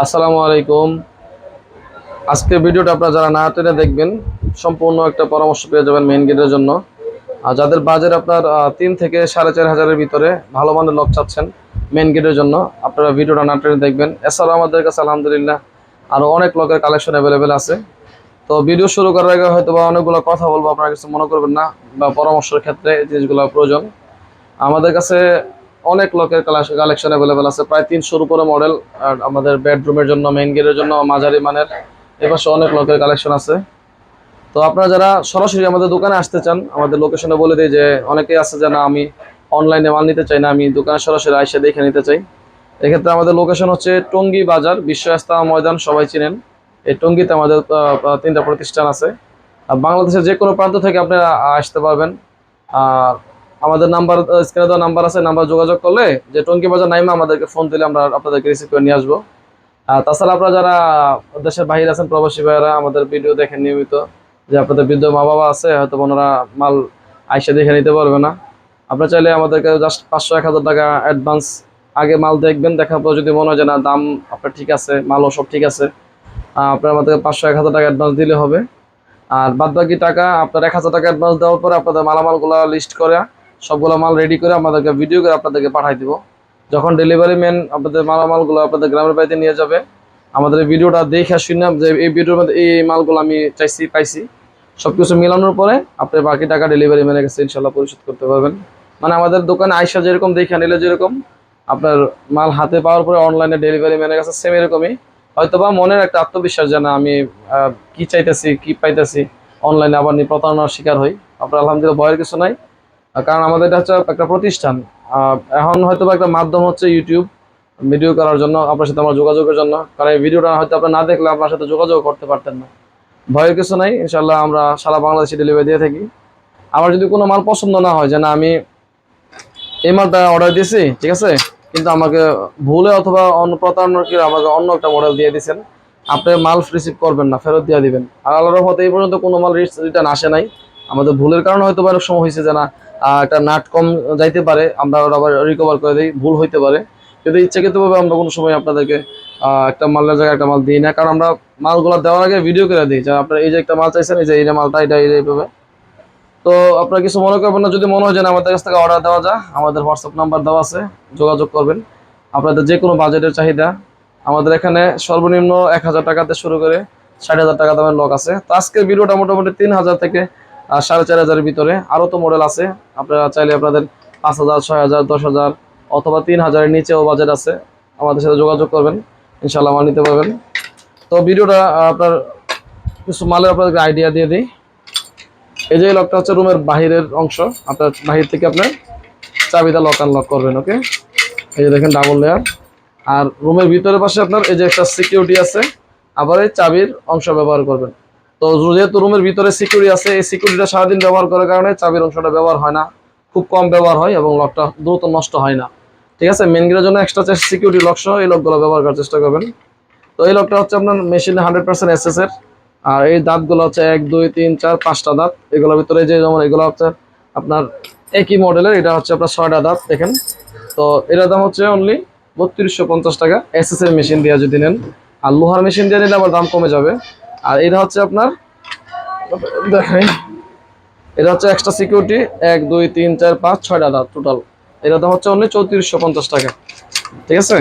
আসসালামু আলাইকুম। আজকের ভিডিওটা আপনারা যারা না টেনে দেখবেন, সম্পূর্ণ একটা পরামর্শ পেয়ে যাবেন মেইন গেটের জন্য। আর যাদের বাজেট আপনার 3 থেকে 4,500-এর ভিতরে ভালো মানের লক চাচ্ছেন মেইন গেটের জন্য, আপনারা ভিডিওটা না টেনে দেখবেন। এছাড়াও আমাদের কাছে আলহামদুলিল্লাহ আরও অনেক লকের কালেকশন অ্যাভেলেবেল আছে। তো ভিডিও শুরু করার আগে হয়তো বা অনেকগুলো কথা বলবো, আপনারা কিছু মনে করবেন না, বা পরামর্শের ক্ষেত্রে এই জিনিসগুলো প্রয়োজন। আমাদের কাছে অনেক লকের কালেকশন অ্যাভেলেবেল আছে, প্রায় 300-র উপরে মডেল। আর আমাদের বেডরুমের জন্য, মেইন গেটের জন্য মাঝারি মানের এপাশে অনেক লকের কালেকশন আছে। তো আপনারা যারা সরাসরি আমাদের দোকানে আসতে চান, আমাদের লোকেশনে বলে দিই যে অনেকেই আছে যে না আমি অনলাইনে মাল নিতে চাই না, আমি দোকানে সরাসরি আইসা দেখে নিতে চাই। এক্ষেত্রে আমাদের লোকেশন হচ্ছে টঙ্গী বাজার, বিশ্ব ইস্তেমা ময়দান, সবাই চিনেন। এই টঙ্গীতে আমাদের 3টা প্রতিষ্ঠান আছে। আর বাংলাদেশের যে কোনো প্রান্ত থেকে আপনারা আসতে পারবেন। আর আমাদের নাম্বার, স্ক্রিনে দেওয়া নাম্বার আছে, নাম্বার যোগাযোগ করলে যে টঙ্গী বাজার নাইমা আমাদেরকে ফোন দিলে আমরা আপনাদেরকে রিসিভ করে নিয়ে আসবো। আর তাছাড়া আপনারা যারা দেশের বাইরে আছেন, প্রবাসী ভাইয়েরা আমাদের ভিডিও দেখেন নিয়মিত, যে আপনাদের বৃদ্ধ মা বাবা আছে, হয়তো ওনারা মাল আইসা দেখে নিতে পারবে না। আপনারা চাইলে আমাদেরকে জাস্ট 500-1000 টাকা অ্যাডভান্স আগে মাল দেখবেন, দেখার পর যদি মনে হয় যে না দাম আপনার ঠিক আছে, মালও সব ঠিক আছে, আপনার আমাদেরকে 500-1000 টাকা অ্যাডভান্স দিলে হবে। আর বাদ বাকি টাকা আপনার 1000 টাকা অ্যাডভান্স দেওয়ার পরে আপনাদের মালামালগুলো লিস্ট করে, সবগুলো মাল রেডি করে আমাদেরকে ভিডিও করে আপনাদেরকে পাঠাই দিব। যখন ডেলিভারি ম্যান আপনাদের মালামালগুলো আপনাদের গ্রামের বাড়িতে নিয়ে যাবে, আমাদের এই ভিডিওটা দেখে শুনলাম যে এই ভিডিওর মধ্যে এই মালগুলো আমি চাইছি পাইছি, সবকিছু মিলানোর পরে আপনি বাকি টাকা ডেলিভারি ম্যানের কাছে ইনশাল্লাহ পরিশোধ করতে পারবেন। মানে আমাদের দোকানে আইসা যেরকম দেখে নিলে যেরকম, আপনার মাল হাতে পাওয়ার পরে অনলাইনে ডেলিভারি ম্যানের কাছে সেম এরকমই। হয়তোবা মনের একটা আত্মবিশ্বাস যে না আমি কি চাইতেছি কি পাইতেছি, অনলাইনে আবার প্রতারণার শিকার হই। আপনার আলহামদুলিল্লাহ ভয়ের কিছু নাই। কারণ আমাদের এটা হচ্ছে একটা প্রতিষ্ঠান। এখন হয়তো একটা মাধ্যম হচ্ছে ইউটিউব, ভিডিও করার জন্য আপনার সাথে আমার যোগাযোগের জন্য। কারণ এই ভিডিওটা হয়তো আপনি না দেখলে আপনার সাথে যোগাযোগ করতে পারতেন না। ভয়ের কিছু নাই, ইনশাল্লাহ আমরা সারা বাংলাদেশে ডেলিভারি দিয়ে থাকি। আমার যদি কোনো মাল পছন্দ না হয়, যে না আমি এই মালটা অর্ডার দিয়েছি ঠিক আছে, কিন্তু আমাকে ভুলে অথবা অন্য প্রতারণার কি আমাকে অন্য একটা মডেল দিয়ে দিয়েছেন, আপনি মাল রিসিভ করবেন না, ফেরত দিয়ে দিবেন। আর আল্লাহর রহমতে এই পর্যন্ত কোনো মাল রিটার্ন আসে নাই। আমাদের ভুলের কারণে হয়তো অনেক সময় হয়েছে যে না একটা নাট কম যাইতে পারে, আমরা ওটা আবার রিকভার করে দিই, ভুল হইতে পারে। কিন্তু ইচ্ছাকৃতভাবে আমরা কোনো সময় আপনাদেরকে একটা মালের জায়গায় একটা মাল দিই না, কারণ আমরা মালগুলো দেওয়ার আগে ভিডিও করে দিই যে আপনার এই যে একটা মাল চাইছেন, এই যে মালটা এটা এইভাবে। তো আপনারা কিছু মনে করবেন না যদি মনে হয় যে আমাদের কাছ থেকে অর্ডার দেওয়া যায়, আমাদের হোয়াটসঅ্যাপ নাম্বার দেওয়া আছে, যোগাযোগ করবেন। আপনাদের যে কোনো বাজেটের চাহিদা, আমাদের এখানে সর্বনিম্ন 1000 টাকাতে শুরু করে 60,000 টাকা দামের লক আছে। তো আজকের ভিডিওটা মোটামুটি 3000 থেকে 4500-এর ভিতরে। আরও তো মডেল আছে, আপনারা চাইলে আপনাদের 5000, 6000, 10,000 অথবা 3000-এর নিচেও বাজেট আছে, আমাদের সাথে যোগাযোগ করবেন, ইনশাল্লাহ মাল নিতে পারবেন। তো ভিডিওটা আপনার কিছু মালের আপনাদেরকে আইডিয়া দিয়ে দিই। এই যে লকটা হচ্ছে রুমের বাহিরের অংশ, আপনার বাহির থেকে আপনার চাবিটা লক আনলক করবেন। ওকে, এই যে দেখেন ডাবল লেয়ার। আর রুমের ভিতরের পাশে আপনার এই যে একটা সিকিউরিটি আছে, আবার এই চাবির অংশ ব্যবহার করবেন। তো যেহেতু রুমের ভিতরে সিকিউরিটি আছে, এই সিকিউরিটিটা সারাদিন ব্যবহার করার কারণে চাবির অংশটা ব্যবহার হয় না, খুব কম ব্যবহার হয় এবং লকটা দ্রুত নষ্ট হয় না। ঠিক আছে, মেন গেটের জন্য এক্সট্রা সিকিউরিটি লক সহ এই লকগুলো ব্যবহার করার চেষ্টা করবেন। তো এই লকটা হচ্ছে আপনার মেশিনে 100% এসএস এর। আর এই দাঁতগুলো হচ্ছে 1, 2, 3, 4, 5টা দাঁত। এগুলোর ভিতরে যে যেমন এগুলো হচ্ছে আপনার একই মডেলের, এটা হচ্ছে আপনার 6টা দাঁত দেখেন। তো এটার দাম হচ্ছে অনলি 3250 টাকা এসএস এর মেশিন দিয়ে যদি নেন। আর লোহার মেশিন দিয়ে নিলে আবার দাম কমে যাবে। আর এটা হচ্ছে আপনার দেখাই, এটা হচ্ছে এক্সট্রা সিকিউরিটি 1, 2, 3, 4, 5, 6টা দাঁত টোটাল। এটার দাম হচ্ছে অনলি 3450 টাকা। ঠিক আছে,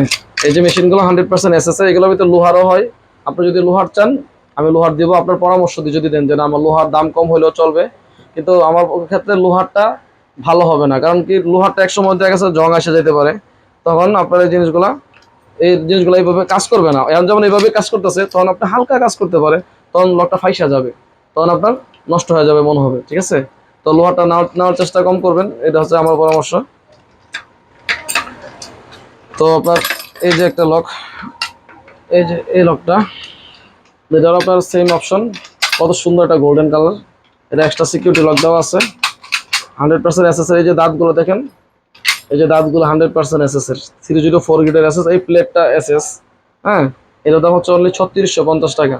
এই যে মেশিনগুলো 100% এসএস এর, এগুলোর ভিতরে লোহারও হয়। আপনি যদি লোহার চান আমি লোহার দিব, আপনার পরামর্শ দিয়ে যদি দেন যে না আমার লোহার দাম কম হলেও চলবে, কিন্তু আমার ক্ষেত্রে লোহারটা ভালো হবে না। কারণ কি লোহারটা একসময় দেখা গেছে জং এসে যেতে পারে, তখন আপনার এই জিনিসগুলো এইভাবে কাজ করবে না। এখন যেমন এইভাবে কাজ করতেছে, তখন আপনি হালকা কাজ করতে পারে, তখন লকটা ফাইসা যাবে, তখন আপনার নষ্ট হয়ে যাবে মনে হবে। ঠিক আছে, তো লোহারটা নেওয়ার চেষ্টা কম করবেন, এটা হচ্ছে আমার পরামর্শ। তো আপনার এই যে একটা লক, এই যে এই লকটা, এটার আপনার সেম অপশন, কত সুন্দর একটা গোল্ডেন কালার। এটা এক্সট্রা সিকিউরিটি লক দেওয়া আছে, 100% এসএস এর। এই যে দাঁতগুলো দেখেন, এই যে দাঁতগুলো 100% এসএস এর, 304 গ্রেডের এসএস। এই প্লেটটা এসএস। হ্যাঁ, এটার দাম হচ্ছে অনলি 3650 টাকা,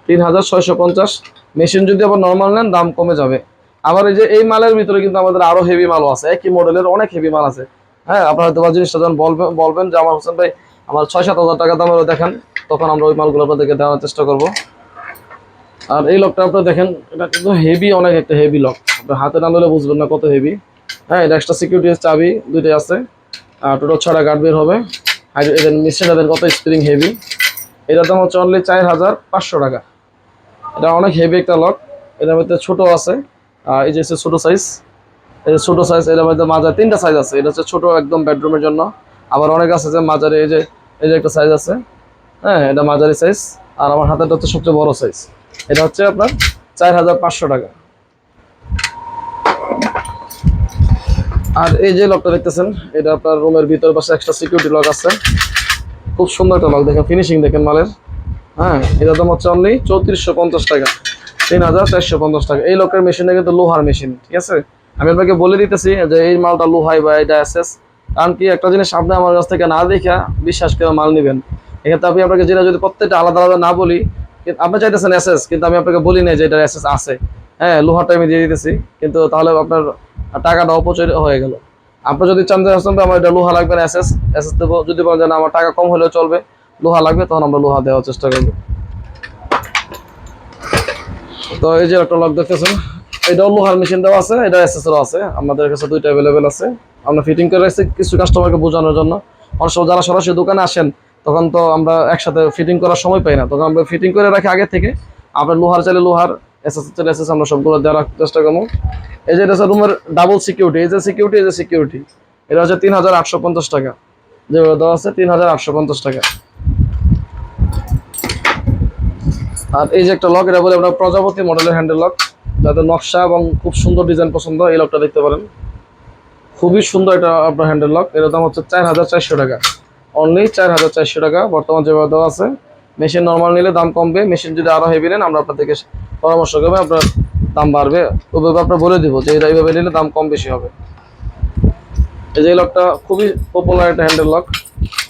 3650। মেশিন যদি আবার নর্মাল নেন দাম কমে যাবে। আবার এই যে এই মালের ভিতরে কিন্তু আমাদের আরো হেভি মালও আছে, একই মডেলের অনেক হেভি মাল আছে। হ্যাঁ, আপনার হয়তো জিনিসটা যখন বলবেন যে আমার হোসেন ভাই আমার 6-7 হাজার টাকা দামেরও দেখেন, তখন আমরা ওই মালগুলো আপনাদেরকে দেওয়ার চেষ্টা করব। আর এই লকটা আপনারা দেখেন, এটা কিন্তু হেভি, অনেক একটা হেভি লক, আপনার হাতে না ধরলে বুঝবেন না কত হেভি। হ্যাঁ, এটা এক্সট্রা সিকিউরিটি চাবি দুইটাই আছে, আর টোটাল 6টা গার্ড বের হবে। আর এদের মেশিনটা কত স্প্রিং হেভি। এটার দাম হচ্ছে অনলি 4500 টাকা। এটা অনেক হেভি একটা লক। এটার মধ্যে ছোট আছে, এই যে ছোট সাইজ, এই যে ছোট সাইজ, এটার মধ্যে মাঝারি 3টা সাইজ আছে। এটা হচ্ছে ছোট একদম বেডরুমের জন্য। আবার অনেক আছে যে মাঝারি, এই যে একটা সাইজ আছে। হ্যাঁ, এটা মাঝারি সাইজ। আর আমার হাতেরটা হচ্ছে সবচেয়ে বড় সাইজ। এটা হচ্ছে আপনার 4500 টাকা। আর এই যে লকটা দেখতেছেন, এটা আপনার রুমের ভিতর পাশে এক্সট্রা সিকিউরিটি লক আছে। খুব সুন্দর একটা লক, দেখেন ফিনিশিং দেখেন মালের। হ্যাঁ, এটার দাম হচ্ছে অনলি 3450 টাকা, 3450 টাকা। এই লকের মেশিনটা কিন্তু লোহার মেশিন, ঠিক আছে। আমি আপনাকে বলে দিতেছি যে এই মালটা লোহাই বা এটা এসএস। কারণ কি, একটা জিনিস আপনি আমার কাছ থেকে না দেখা বিশ্বাস করে মাল নেবেন। এক্ষেত্রে আমি আপনাকে যেটা যদি প্রত্যেকটা আলাদা আলাদা না বলি, আপনি চাইতেছেন এসএস, কিন্তু আমি আপনাকে বলি না যে এটা এসএস আছে। হ্যাঁ, লোহারটা আমি দিয়ে দিতেছি, কিন্তু তাহলে আপনার টাকাটা অপচয় হয়ে গেল। আপনি যদি চান যে আমার এটা লোহা লাগবে না, এসএস এসএস দেবো, যদি বলেন যে না আমার টাকা কম হলেও চলবে, লোহা লাগবে, তখন আমরা লোহা দেওয়ার চেষ্টা করবো। তো এই যে একটা লক দেখতেছেন, এটাও লোহার মেশিন দেওয়া আছে, এটা এসএসও আছে। আমাদের কাছে দুইটা অ্যাভেলেবেল আছে। আমরা ফিটিং করে রাখছি কিছু কাস্টমারকে বোঝানোর জন্য। অনেক সময় যারা সরাসরি দোকানে আসেন, তখন তো আমরা একসাথে ফিটিং করার সময় পাই না, তখন আমরা ফিটিং করে রাখি আগে থেকে। আপনার লোহার চাইলে লোহার, এসএস চাইলে এসএস, আমরা সবগুলো দেওয়ার চেষ্টা করবো। এই যে এটা হচ্ছে রুমের ডাবল সিকিউরিটি, এই যে সিকিউরিটি, এই যে সিকিউরিটি, এটা হচ্ছে 3850 টাকা। যেভাবে দেওয়া আছে 3850 টাকা। আর এই যে একটা লক, এটা বলে আপনার প্রজাপতি মডেলের হ্যান্ডেল লক, যাদের নকশা এবং খুব সুন্দর ডিজাইন পছন্দ, এই লকটা দেখতে পারেন। খুবই সুন্দর এটা আপনার হ্যান্ডেল লক। এর দাম হচ্ছে 4400 টাকা, অনলি 4400 টাকা বর্তমান যেভাবে দেওয়া আছে। মেশিন নর্মাল নিলে দাম কমবে, মেশিন যদি আরও হেভি নেন আমরা আপনাদেরকে পরামর্শ করবো, আপনার দাম বাড়বে, ওইভাবে আপনার বলে দিব যে এটা এইভাবে নিলে দাম কম বেশি হবে। এই যে লকটা খুবই পপুলার একটা হ্যান্ডেল লক।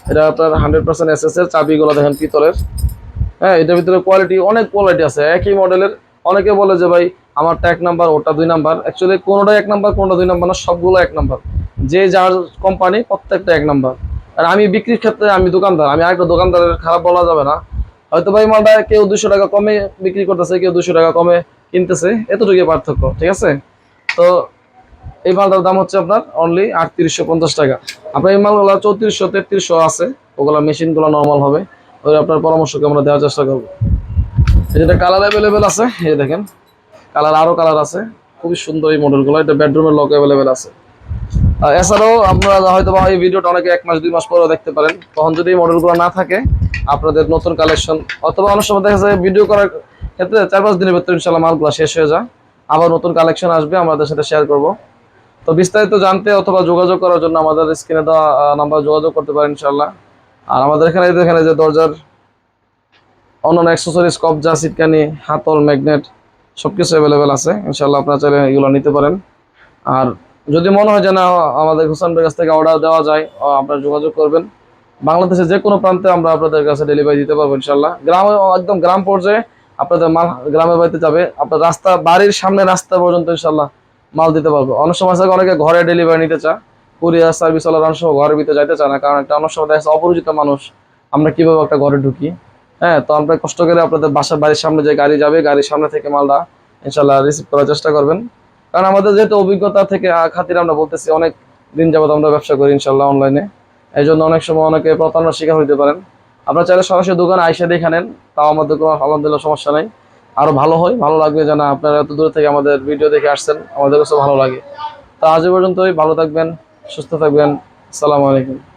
এটা আপনার 100% এসএস এর, চাবিগুলো দেখেন পিতলের। হ্যাঁ, এটার ভিতরে কোয়ালিটি, অনেক কোয়ালিটি আছে একই মডেলের। অনেকে বলে যে ভাই আমারটা 1 নাম্বার, ওটা 2 নাম্বার। অ্যাকচুয়ালি কোনোটাই 1 নাম্বার, কোনোটা 2 নাম্বার না, সবগুলো 1 নাম্বার। যে যার কোম্পানি প্রত্যেকটা 1 নাম্বার। আর আমি বিক্রির ক্ষেত্রে আমি দোকানদার, আমি আরেকটা দোকানদারের খারাপ বলা যাবে না। হয়তো ভাই মালটা কেউ 200 টাকা কমে বিক্রি করতেছে, কেউ 200 টাকা কমে কিনতেছে, এতটুকুই পার্থক্য, ঠিক আছে। তো এই মালটার দাম হচ্ছে আপনার অনলি 3850 টাকা। আপনার এই মালগুলো 3400 3300 আছে, ওগুলো মেশিনগুলো নর্মাল হবে। ওই আপনার পরামর্শকে আমরা দেওয়ার চেষ্টা করবো। যেটা কালার অ্যাভেলেবেল আছে, এই দেখেন কালার, আরও কালার আছে। খুবই সুন্দর এই মডেলগুলো। এটা বেডরুমের লক অ্যাভেলেবেল আছে। আর এছাড়াও আপনারা হয়তো বা এই ভিডিওটা অনেকে 1 মাস 2 মাস পরেও দেখতে পারেন, তখন যদি এই মডেলগুলো না থাকে, আপনাদের নতুন কালেকশন, অথবা অনেক সময় দেখা যায় ভিডিও করার ক্ষেত্রে 4-5 দিনের ভিতরে ইনশাল্লাহ মালগুলো শেষ হয়ে যায়, আবার নতুন কালেকশন আসবে, আমাদের সাথে শেয়ার করব। তো বিস্তারিত জানতে অথবা যোগাযোগ করার জন্য আমাদের স্ক্রিনে দেওয়া নাম্বার যোগাযোগ করতে পারেন ইনশাল্লাহ। আর আমাদের এখানে দেখেন যে দরজার অন্যান্য অ্যাক্সেসরিজ, কবজা, সিটকানি, হাতল, ম্যাগনেট সবকিছু অ্যাভেলেবেল আছে। ইনশাল্লাহ আপনারা চাইলে এগুলো নিতে পারেন। আর যদি মনে হয় যে না আমাদের হোসেন ভাইয়ের কাছ থেকে অর্ডার দেওয়া যায়, আপনারা যোগাযোগ করবেন। বাংলাদেশের যে কোনো প্রান্তে আমরা আপনাদের কাছে ডেলিভারি দিতে পারবো ইনশাল্লাহ। গ্রামে, একদম গ্রাম পর্যায়ে আপনাদের মাল গ্রামের বাড়িতে যাবে, আপনার রাস্তা, বাড়ির সামনে রাস্তা পর্যন্ত ইনশাল্লাহ মাল দিতে পারবো। অনেক সময় আছে অনেকে ঘরে ডেলিভারি নিতে চায়, কুরিয়ার সার্ভিস ওয়ালা অনেক সময় ঘরের ভিতরে যাইতে চায় না, কারণ একটা অনেক সময় দেখা যাচ্ছে অপরিচিত মানুষ, আমরা কিভাবে একটা ঘরে ঢুকি। হ্যাঁ, তো আমরা কষ্ট করে আপনাদের বাড়ির সামনে যে গাড়ি যাবে, গাড়ির সামনে থেকে মালটা ইনশাল্লাহ রিসিভ করার চেষ্টা করবেন। কারণ আমাদের যেহেতু অভিজ্ঞতা থেকে খাতিরে আমরা বলতেছি, অনেক দিন যাবত আমরা ব্যবসা করি ইনশাল্লাহ অনলাইনে। এই জন্য অনেক সময় অনেকে প্রতারণার শিকার হইতে পারেন। আপনারা চাইলে সরাসরি দোকানে আইসা দেখে নেন, তাও আমাদের কোনো আলহামদুলিল্লাহ সমস্যা নেই। আরো ভালো হয়, ভালো লাগবে যে না আপনারা এত দূর থেকে আমাদের ভিডিও দেখে আসছেন, আমাদের কাছে ভালো লাগে। তা আজ পর্যন্তই, ভালো থাকবেন, সুস্থ থাকবেন। আসসালামু আলাইকুম।